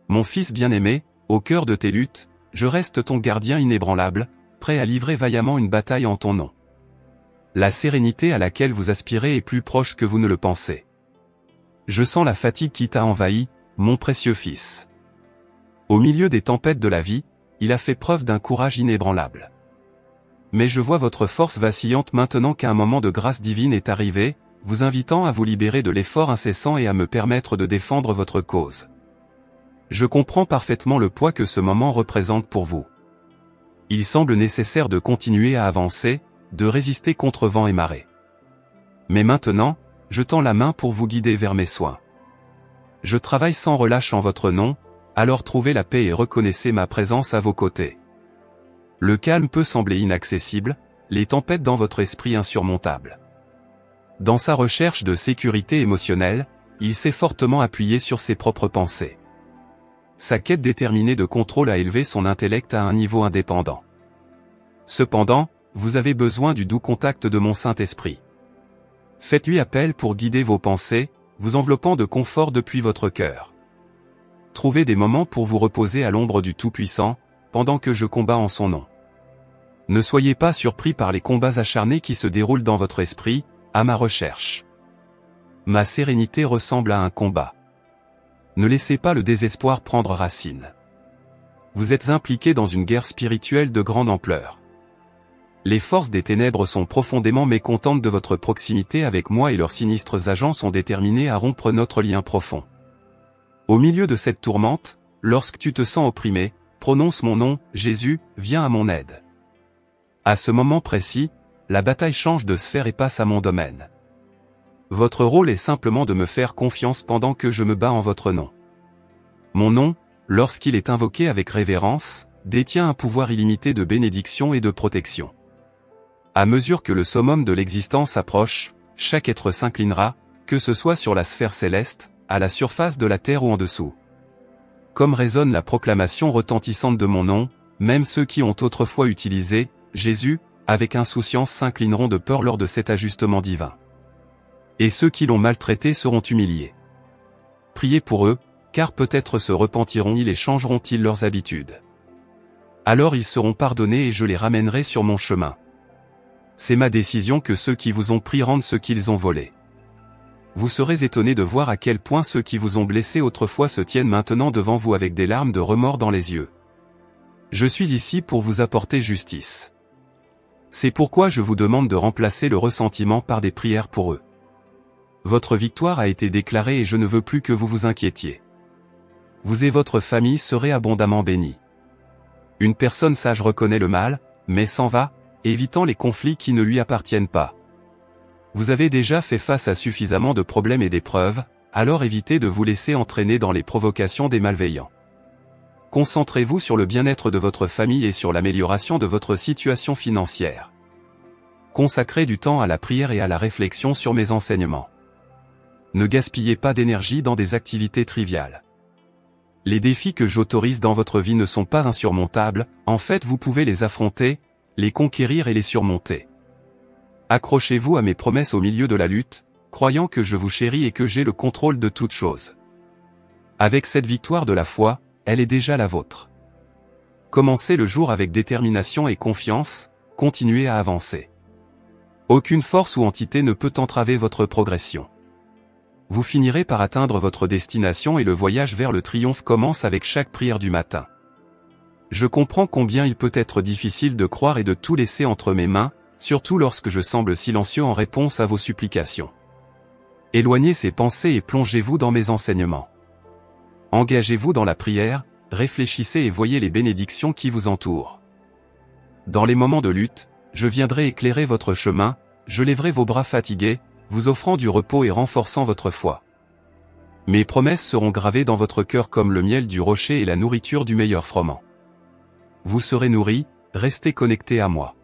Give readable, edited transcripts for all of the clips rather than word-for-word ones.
Mon fils bien-aimé, au cœur de tes luttes, je reste ton gardien inébranlable, prêt à livrer vaillamment une bataille en ton nom. La sérénité à laquelle vous aspirez est plus proche que vous ne le pensez. Je sens la fatigue qui t'a envahi, mon précieux fils. Au milieu des tempêtes de la vie, il a fait preuve d'un courage inébranlable. Mais je vois votre force vacillante maintenant qu'un moment de grâce divine est arrivé, vous invitant à vous libérer de l'effort incessant et à me permettre de défendre votre cause. Je comprends parfaitement le poids que ce moment représente pour vous. Il semble nécessaire de continuer à avancer, de résister contre vent et marée. Mais maintenant, je tends la main pour vous guider vers mes soins. Je travaille sans relâche en votre nom, alors trouvez la paix et reconnaissez ma présence à vos côtés. Le calme peut sembler inaccessible, les tempêtes dans votre esprit insurmontables. Dans sa recherche de sécurité émotionnelle, il s'est fortement appuyé sur ses propres pensées. Sa quête déterminée de contrôle a élevé son intellect à un niveau indépendant. Cependant, vous avez besoin du doux contact de mon Saint-Esprit. Faites-lui appel pour guider vos pensées, vous enveloppant de confort depuis votre cœur. Trouvez des moments pour vous reposer à l'ombre du Tout-Puissant, pendant que je combats en son nom. Ne soyez pas surpris par les combats acharnés qui se déroulent dans votre esprit, à ma recherche. Ma sérénité ressemble à un combat. Ne laissez pas le désespoir prendre racine. Vous êtes impliqué dans une guerre spirituelle de grande ampleur. Les forces des ténèbres sont profondément mécontentes de votre proximité avec moi et leurs sinistres agents sont déterminés à rompre notre lien profond. Au milieu de cette tourmente, lorsque tu te sens opprimé, prononce mon nom, Jésus, viens à mon aide. À ce moment précis, la bataille change de sphère et passe à mon domaine. Votre rôle est simplement de me faire confiance pendant que je me bats en votre nom. Mon nom, lorsqu'il est invoqué avec révérence, détient un pouvoir illimité de bénédiction et de protection. À mesure que le summum de l'existence approche, chaque être s'inclinera, que ce soit sur la sphère céleste, à la surface de la terre ou en dessous. Comme résonne la proclamation retentissante de mon nom, même ceux qui ont autrefois utilisé Jésus, avec insouciance s'inclineront de peur lors de cet ajustement divin. Et ceux qui l'ont maltraité seront humiliés. Priez pour eux, car peut-être se repentiront-ils et changeront-ils leurs habitudes. Alors ils seront pardonnés et je les ramènerai sur mon chemin. C'est ma décision que ceux qui vous ont pris rendent ce qu'ils ont volé. Vous serez étonnés de voir à quel point ceux qui vous ont blessé autrefois se tiennent maintenant devant vous avec des larmes de remords dans les yeux. Je suis ici pour vous apporter justice. C'est pourquoi je vous demande de remplacer le ressentiment par des prières pour eux. Votre victoire a été déclarée et je ne veux plus que vous vous inquiétiez. Vous et votre famille serez abondamment bénis. Une personne sage reconnaît le mal, mais s'en va, évitant les conflits qui ne lui appartiennent pas. Vous avez déjà fait face à suffisamment de problèmes et d'épreuves, alors évitez de vous laisser entraîner dans les provocations des malveillants. Concentrez-vous sur le bien-être de votre famille et sur l'amélioration de votre situation financière. Consacrez du temps à la prière et à la réflexion sur mes enseignements. Ne gaspillez pas d'énergie dans des activités triviales. Les défis que j'autorise dans votre vie ne sont pas insurmontables, en fait vous pouvez les affronter, les conquérir et les surmonter. Accrochez-vous à mes promesses au milieu de la lutte, croyant que je vous chéris et que j'ai le contrôle de toutes choses. Avec cette victoire de la foi, elle est déjà la vôtre. Commencez le jour avec détermination et confiance, continuez à avancer. Aucune force ou entité ne peut entraver votre progression. Vous finirez par atteindre votre destination et le voyage vers le triomphe commence avec chaque prière du matin. Je comprends combien il peut être difficile de croire et de tout laisser entre mes mains, surtout lorsque je semble silencieux en réponse à vos supplications. Éloignez ces pensées et plongez-vous dans mes enseignements. Engagez-vous dans la prière, réfléchissez et voyez les bénédictions qui vous entourent. Dans les moments de lutte, je viendrai éclairer votre chemin, je lèverai vos bras fatigués, vous offrant du repos et renforçant votre foi. Mes promesses seront gravées dans votre cœur comme le miel du rocher et la nourriture du meilleur froment. Vous serez nourris, restez connectés à moi.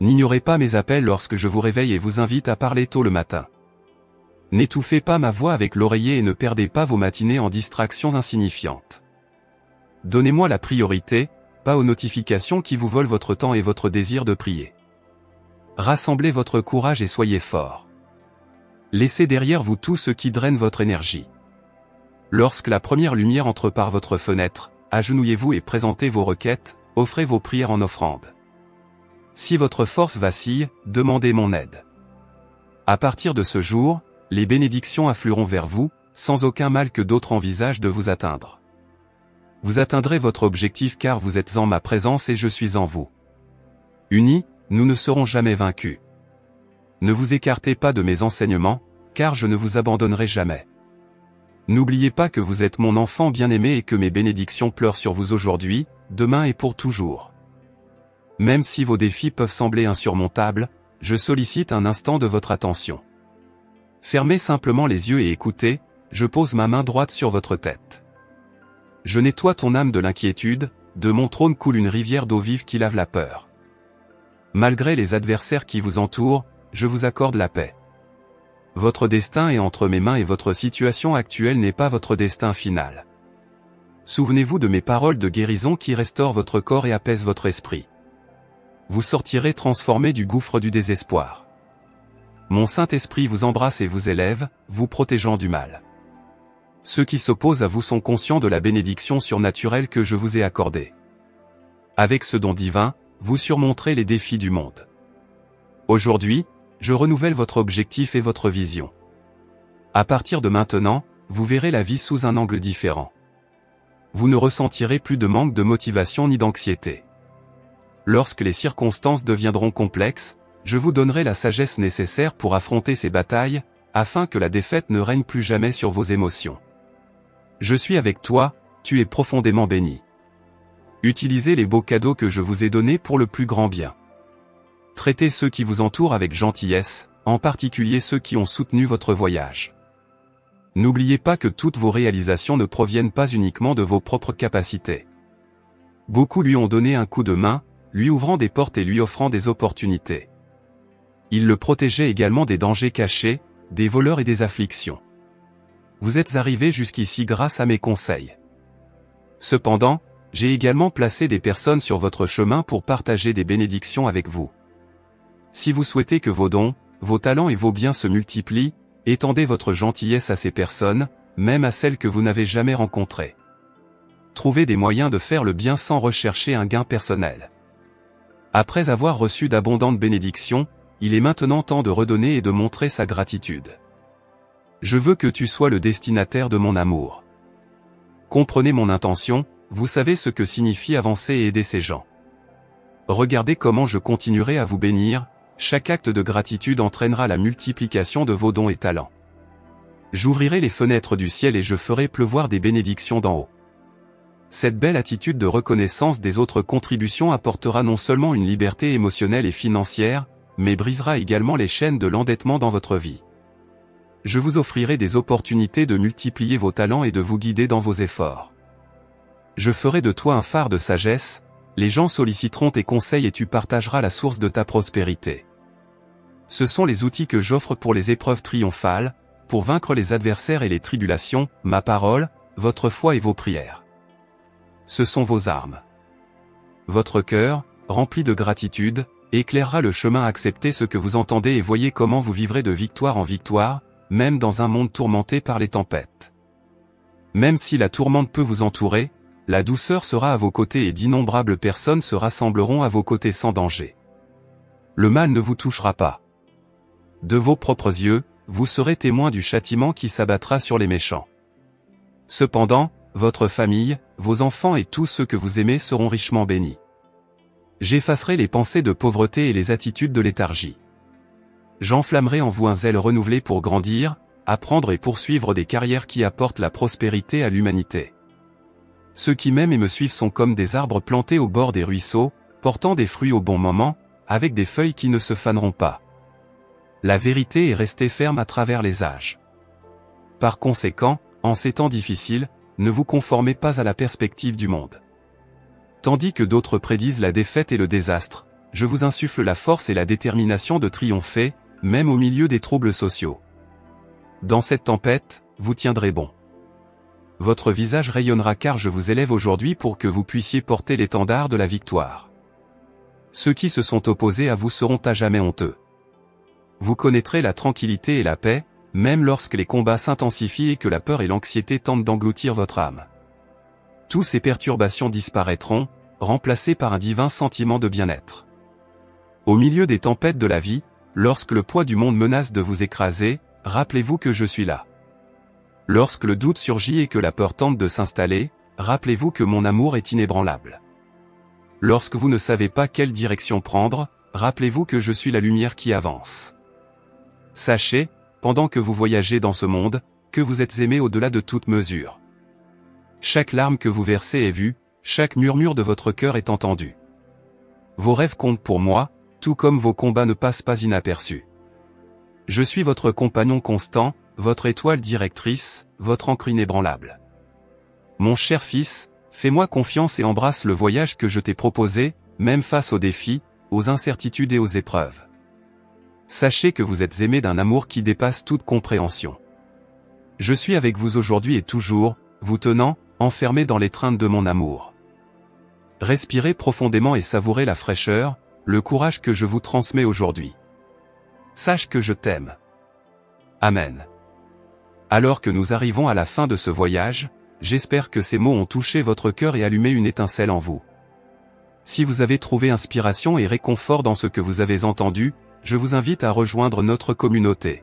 N'ignorez pas mes appels lorsque je vous réveille et vous invite à parler tôt le matin. N'étouffez pas ma voix avec l'oreiller et ne perdez pas vos matinées en distractions insignifiantes. Donnez-moi la priorité, pas aux notifications qui vous volent votre temps et votre désir de prier. Rassemblez votre courage et soyez forts. Laissez derrière vous tout ce qui draine votre énergie. Lorsque la première lumière entre par votre fenêtre, agenouillez-vous et présentez vos requêtes, offrez vos prières en offrande. Si votre force vacille, demandez mon aide. À partir de ce jour, les bénédictions afflueront vers vous, sans aucun mal que d'autres envisagent de vous atteindre. Vous atteindrez votre objectif car vous êtes en ma présence et je suis en vous. Unis, nous ne serons jamais vaincus. Ne vous écartez pas de mes enseignements, car je ne vous abandonnerai jamais. N'oubliez pas que vous êtes mon enfant bien-aimé et que mes bénédictions pleurent sur vous aujourd'hui, demain et pour toujours. Même si vos défis peuvent sembler insurmontables, je sollicite un instant de votre attention. Fermez simplement les yeux et écoutez, je pose ma main droite sur votre tête. Je nettoie ton âme de l'inquiétude, de mon trône coule une rivière d'eau vive qui lave la peur. Malgré les adversaires qui vous entourent, je vous accorde la paix. Votre destin est entre mes mains et votre situation actuelle n'est pas votre destin final. Souvenez-vous de mes paroles de guérison qui restaurent votre corps et apaisent votre esprit. Vous sortirez transformé du gouffre du désespoir. Mon Saint-Esprit vous embrasse et vous élève, vous protégeant du mal. Ceux qui s'opposent à vous sont conscients de la bénédiction surnaturelle que je vous ai accordée. Avec ce don divin, vous surmonterez les défis du monde. Aujourd'hui, je renouvelle votre objectif et votre vision. À partir de maintenant, vous verrez la vie sous un angle différent. Vous ne ressentirez plus de manque de motivation ni d'anxiété. Lorsque les circonstances deviendront complexes, je vous donnerai la sagesse nécessaire pour affronter ces batailles, afin que la défaite ne règne plus jamais sur vos émotions. Je suis avec toi, tu es profondément béni. Utilisez les beaux cadeaux que je vous ai donnés pour le plus grand bien. Traitez ceux qui vous entourent avec gentillesse, en particulier ceux qui ont soutenu votre voyage. N'oubliez pas que toutes vos réalisations ne proviennent pas uniquement de vos propres capacités. Beaucoup lui ont donné un coup de main, lui ouvrant des portes et lui offrant des opportunités. Il le protégeait également des dangers cachés, des voleurs et des afflictions. Vous êtes arrivé jusqu'ici grâce à mes conseils. Cependant, j'ai également placé des personnes sur votre chemin pour partager des bénédictions avec vous. Si vous souhaitez que vos dons, vos talents et vos biens se multiplient, étendez votre gentillesse à ces personnes, même à celles que vous n'avez jamais rencontrées. Trouvez des moyens de faire le bien sans rechercher un gain personnel. Après avoir reçu d'abondantes bénédictions, il est maintenant temps de redonner et de montrer sa gratitude. Je veux que tu sois le destinataire de mon amour. Comprenez mon intention, vous savez ce que signifie avancer et aider ces gens. Regardez comment je continuerai à vous bénir, chaque acte de gratitude entraînera la multiplication de vos dons et talents. J'ouvrirai les fenêtres du ciel et je ferai pleuvoir des bénédictions d'en haut. Cette belle attitude de reconnaissance des autres contributions apportera non seulement une liberté émotionnelle et financière, mais brisera également les chaînes de l'endettement dans votre vie. Je vous offrirai des opportunités de multiplier vos talents et de vous guider dans vos efforts. Je ferai de toi un phare de sagesse, les gens solliciteront tes conseils et tu partageras la source de ta prospérité. Ce sont les outils que j'offre pour les épreuves triomphales, pour vaincre les adversaires et les tribulations, ma parole, votre foi et vos prières. Ce sont vos armes. Votre cœur, rempli de gratitude, éclairera le chemin. Acceptez ce que vous entendez et voyez comment vous vivrez de victoire en victoire, même dans un monde tourmenté par les tempêtes. Même si la tourmente peut vous entourer, la douceur sera à vos côtés et d'innombrables personnes se rassembleront à vos côtés sans danger. Le mal ne vous touchera pas. De vos propres yeux, vous serez témoin du châtiment qui s'abattra sur les méchants. Cependant, votre famille, vos enfants et tous ceux que vous aimez seront richement bénis. J'effacerai les pensées de pauvreté et les attitudes de léthargie. J'enflammerai en vous un zèle renouvelé pour grandir, apprendre et poursuivre des carrières qui apportent la prospérité à l'humanité. Ceux qui m'aiment et me suivent sont comme des arbres plantés au bord des ruisseaux, portant des fruits au bon moment, avec des feuilles qui ne se faneront pas. La vérité est restée ferme à travers les âges. Par conséquent, en ces temps difficiles, ne vous conformez pas à la perspective du monde. Tandis que d'autres prédisent la défaite et le désastre, je vous insuffle la force et la détermination de triompher, même au milieu des troubles sociaux. Dans cette tempête, vous tiendrez bon. Votre visage rayonnera car je vous élève aujourd'hui pour que vous puissiez porter l'étendard de la victoire. Ceux qui se sont opposés à vous seront à jamais honteux. Vous connaîtrez la tranquillité et la paix, même lorsque les combats s'intensifient et que la peur et l'anxiété tentent d'engloutir votre âme. Toutes ces perturbations disparaîtront, remplacées par un divin sentiment de bien-être. Au milieu des tempêtes de la vie, lorsque le poids du monde menace de vous écraser, rappelez-vous que je suis là. Lorsque le doute surgit et que la peur tente de s'installer, rappelez-vous que mon amour est inébranlable. Lorsque vous ne savez pas quelle direction prendre, rappelez-vous que je suis la lumière qui avance. Sachez, pendant que vous voyagez dans ce monde, que vous êtes aimé au-delà de toute mesure. Chaque larme que vous versez est vue, chaque murmure de votre cœur est entendu. Vos rêves comptent pour moi, tout comme vos combats ne passent pas inaperçus. Je suis votre compagnon constant, votre étoile directrice, votre ancre inébranlable. Mon cher fils, fais-moi confiance et embrasse le voyage que je t'ai proposé, même face aux défis, aux incertitudes et aux épreuves. Sachez que vous êtes aimé d'un amour qui dépasse toute compréhension. Je suis avec vous aujourd'hui et toujours, vous tenant, enfermé dans l'étreinte de mon amour. Respirez profondément et savourez la fraîcheur, le courage que je vous transmets aujourd'hui. Sache que je t'aime. Amen. Alors que nous arrivons à la fin de ce voyage, j'espère que ces mots ont touché votre cœur et allumé une étincelle en vous. Si vous avez trouvé inspiration et réconfort dans ce que vous avez entendu, je vous invite à rejoindre notre communauté.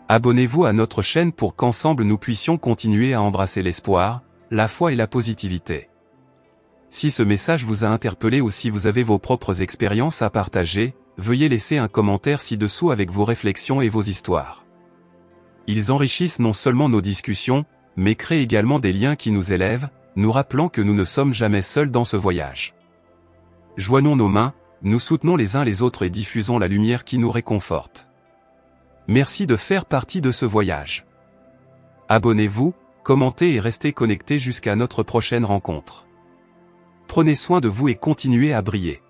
Abonnez-vous à notre chaîne pour qu'ensemble nous puissions continuer à embrasser l'espoir, la foi et la positivité. Si ce message vous a interpellé ou si vous avez vos propres expériences à partager, veuillez laisser un commentaire ci-dessous avec vos réflexions et vos histoires. Ils enrichissent non seulement nos discussions, mais créent également des liens qui nous élèvent, nous rappelant que nous ne sommes jamais seuls dans ce voyage. Joignons nos mains, nous soutenons les uns les autres et diffusons la lumière qui nous réconforte. Merci de faire partie de ce voyage. Abonnez-vous, commentez et restez connectés jusqu'à notre prochaine rencontre. Prenez soin de vous et continuez à briller.